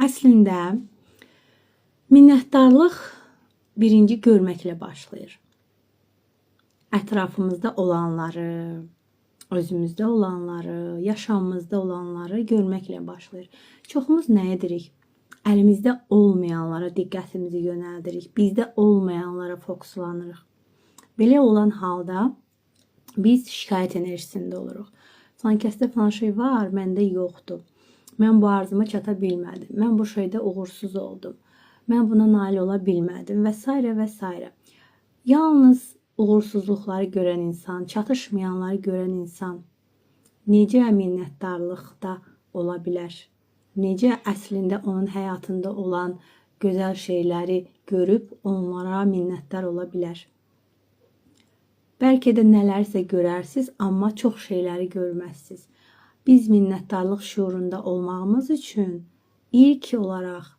Əslində minnətdarlıq birinci görməklə başlayır. Ətrafımızda olanları, özümüzdə olanları, yaşamımızda olanları görməklə başlayır. Çoxumuz nə edirik? Əlimizdə olmayanlara diqqətimizi yönəldirik. Bizdə olmayanlara fokuslanırıq. Belə olan halda biz şikayət enerjisində oluruq. Falan kəsdə falan şey var, məndə yoxdur. Mən bu arzuma çata bilmədim. Mən bu şeydə uğursuz oldum. Mən buna nail ola bilmədim və s. və s. Yalnız uğursuzluqları görən insan, çatışmayanları görən insan necə minnətdarlıqda ola bilər? Necə əslində onun həyatında olan gözəl şeyləri görüb onlara minnətdar ola bilər? Bəlkə də nələrsə görərsiniz, amma çox şeyləri görməzsiniz. Biz minnətdarlıq şuurunda olmağımız üçün ilk olaraq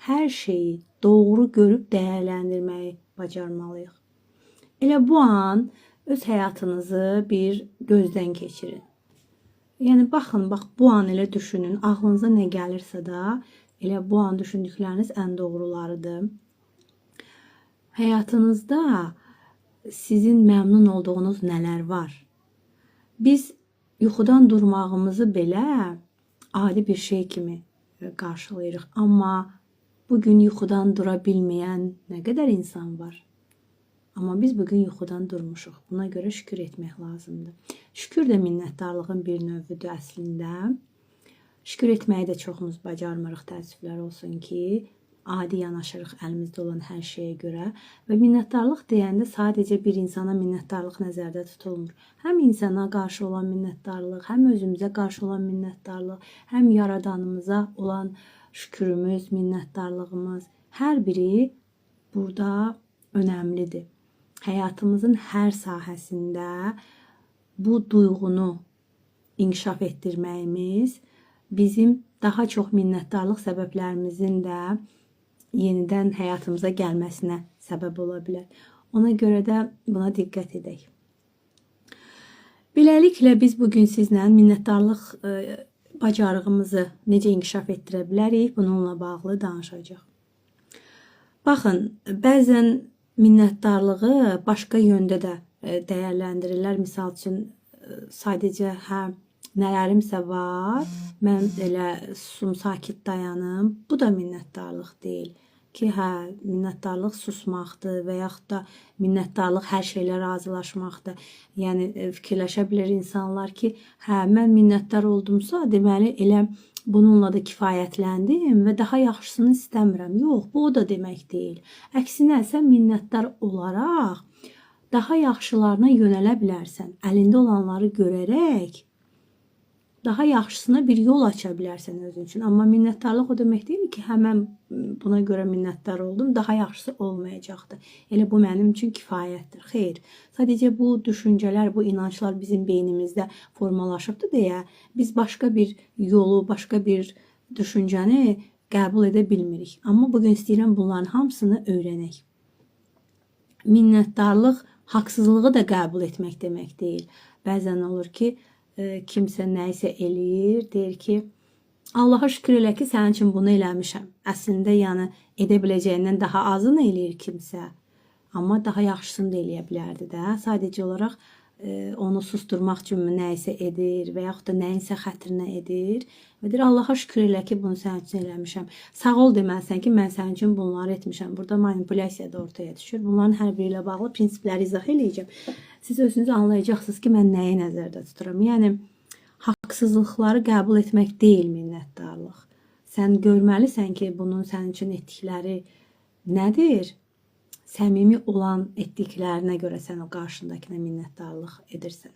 hər şeyi doğru görüb dəyərləndirməyi bacarmalıyıq. Elə bu an öz həyatınızı bir gözdən keçirin. Yəni baxın, bu an elə düşünün, ağlınıza nə gəlirsə də, elə bu an düşündükləriniz ən doğrularıdır. Həyatınızda sizin məmnun olduğunuz nələr var? Biz yuxudan durmağımızı belə adi bir şey kimi qarşılayırıq. Amma bugün yuxudan dura bilməyən nə qədər insan var? Amma biz bugün yuxudan durmuşuq. Buna görə şükür etmək lazımdır. Şükür də minnətdarlığın bir növüdür əslində. Şükür etməyi də çoxumuz bacarmırıq, təəssüflər olsun ki, adi yanaşırıq əlimizdə olan hər şeyə görə və minnətdarlıq deyəndə sadəcə bir insana minnətdarlıq nəzərdə tutulmur. Həm insana qarşı olan minnətdarlıq, həm özümüzə qarşı olan minnətdarlıq, həm yaradanımıza olan şükürümüz, minnətdarlığımız, hər biri burada önəmlidir. Həyatımızın hər sahəsində bu duyğunu inkişaf etdirməyimiz bizim daha çox minnətdarlıq səbəblərimizin də yenidən həyatımıza gəlməsinə səbəb ola bilər. Ona görə də buna diqqət edək. Beləliklə biz bugün sizlə minnətdarlıq bacarığımızı necə inkişaf etdirə bilərik, bununla bağlı danışacağıq. Baxın, bəzən minnətdarlığı başqa yöndə də dəyərləndirirlər. Misal üçün, sadəcə nələrimsə var, mən elə susum, sakit dayanım. Bu da minnətdarlıq deyil. Ki, minnətdarlıq susmaqdır və yaxud da minnətdarlıq hər şeylə razılaşmaqdır. Yəni, fikirləşə bilər insanlar ki, mən minnətdar oldumsa, deməli elə bununla da kifayətləndim və daha yaxşısını istəmirəm. Yox, bu o da demək deyil. Əksinə, sən minnətdar olaraq daha yaxşılarına yönələ bilərsən. Əlində olanları görərək daha yaxşısına bir yol aça bilərsən özün üçün. Amma minnətdarlıq o demək deyil ki, mən buna görə minnətdar oldum, daha yaxşısı olmayacaqdır. Elə bu mənim üçün kifayətdir. Xeyr, sadəcə bu düşüncələr, bu inanclar bizim beynimizdə formalaşıbdır deyə biz başqa bir yolu, başqa bir düşüncəni qəbul edə bilmirik. Amma bugün istəyirəm bunların hamısını öyrənək. Minnətdarlıq haqsızlığı da qəbul etmək demək deyil. Bəzən olur ki, kimsə nə isə eləyir, deyir ki, Allaha şükür elə ki, sənin üçün bunu eləmişəm. Əslində, yəni, edə biləcəyindən daha azını eləyir kimsə. Amma daha yaxşısını da eləyə bilərdi də. Sadəcə olaraq onu susturmaq üçün nə isə edir və yaxud da nəyinsə xətrinə edir. Və deyir, Allaha şükür elə ki, bunu sənin üçün eləmişəm. Sağ ol deməlisən ki, mən sənin üçün bunları etmişəm. Burada manipulyasiya da ortaya düşür. Bunların hər biri ilə bağlı prinsipləri izah eləyəcəm. Siz özünüz anlayacaqsınız ki, mən nəyi nəzərdə tuturam. Yəni, haqsızlıqları qəbul etmək deyil minnətdarlıq. Sən görməlisən ki, bunun sənin üçün etdikləri nədir? Səmimi olan etdiklərinə görə sən o qarşındakına minnətdarlıq edirsən.